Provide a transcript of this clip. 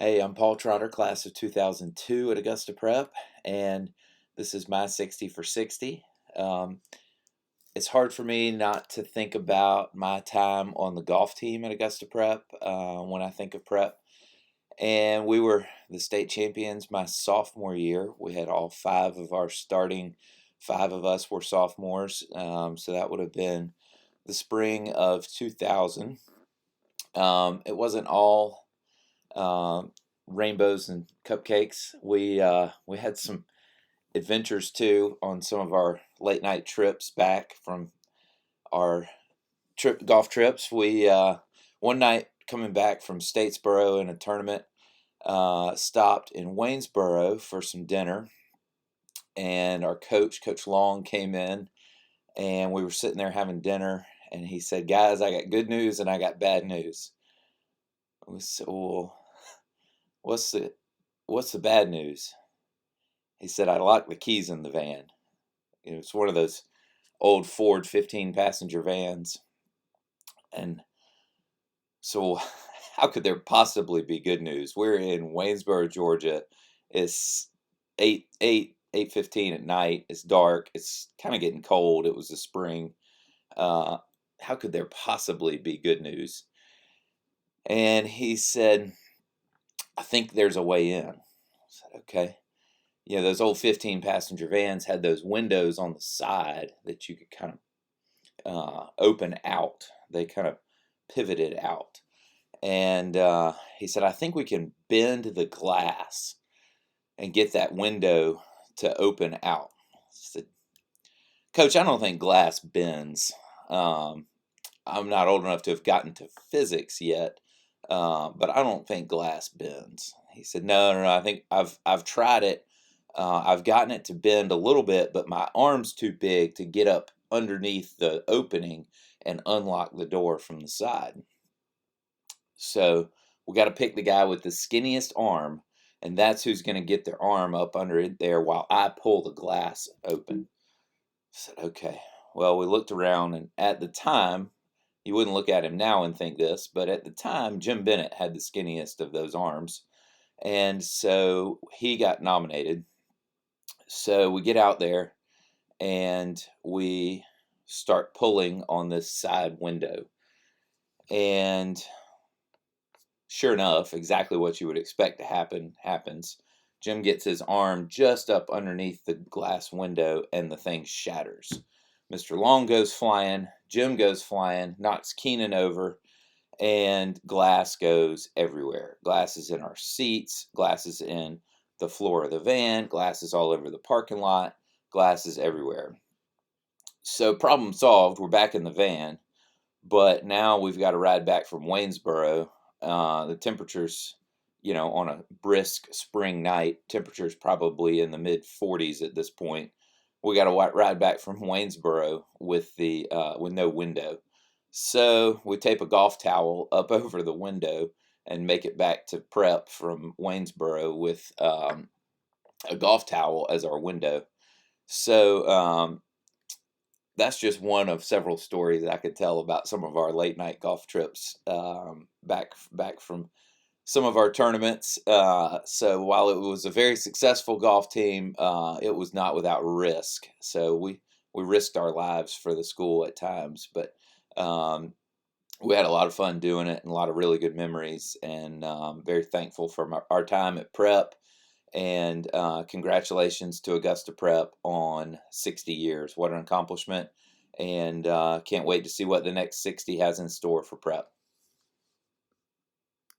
Hey, I'm Paul Trotter, class of 2002 at Augusta Prep, and this is my 60 for 60. Um, it's hard for me not to think about my time on the golf team at Augusta Prep when I think of prep. And we were the state champions my sophomore year. We had all five of our starting five of us were sophomores. So that would have been the spring of 2000. It wasn't all um, rainbows and cupcakes. We had some adventures too on some of our late night trips back from our golf trips. We one night coming back from Statesboro in a tournament, stopped in Waynesboro for some dinner, and our Coach Long, came in, and we were sitting there having dinner, and he said, "Guys, I got good news and I got bad news." We said, "Well, what's the what's the bad news?" He said, "I locked the keys in the van." It's one of those old Ford 15 passenger vans. And so, how could there possibly be good news? We're in Waynesboro, Georgia. It's 8:15 at night. It's dark. It's kind of getting cold. It was the spring. Uh, how could there possibly be good news? And he said, "I think there's a way in." I said, "Okay." Those old 15 passenger vans had those windows on the side that you could kind of open out. They kind of pivoted out. And he said, "I think we can bend the glass and get that window to open out." I said, "Coach, I don't think glass bends. Um, I'm not old enough to have gotten to physics yet, but I don't think glass bends." He said, "No, no, no. I think I've tried it. I've gotten it to bend a little bit, but my arm's too big to get up underneath the opening and unlock the door from the side. So we got to pick the guy with the skinniest arm, and that's who's going to get their arm up under it there while I pull the glass open." I said, "Okay." Well, we looked around, and at the time, you wouldn't look at him now and think this, but at the time, Jim Bennett had the skinniest of those arms. And so he got nominated. So we get out there and we start pulling on this side window. And sure enough, exactly what you would expect to happen happens. Jim gets his arm just up underneath the glass window and the thing shatters. Mr. Long goes flying, Jim goes flying, knocks Keenan over, and glass goes everywhere. Glass is in our seats, glass is in the floor of the van, glass is all over the parking lot, glass is everywhere. So, problem solved, we're back in the van, but now we've got to ride back from Waynesboro. The temperatures, on a brisk spring night, temperatures probably in the mid 40s at this point. We got to ride back from Waynesboro with no window. So we tape a golf towel up over the window and make it back to prep from Waynesboro with a golf towel as our window. So that's just one of several stories I could tell about some of our late night golf trips back from some of our tournaments. So while it was a very successful golf team, it was not without risk. So we risked our lives for the school at times, but um, we had a lot of fun doing it and a lot of really good memories. And very thankful for our time at Prep. And congratulations to Augusta Prep on 60 years. What an accomplishment. And can't wait to see what the next 60 has in store for Prep.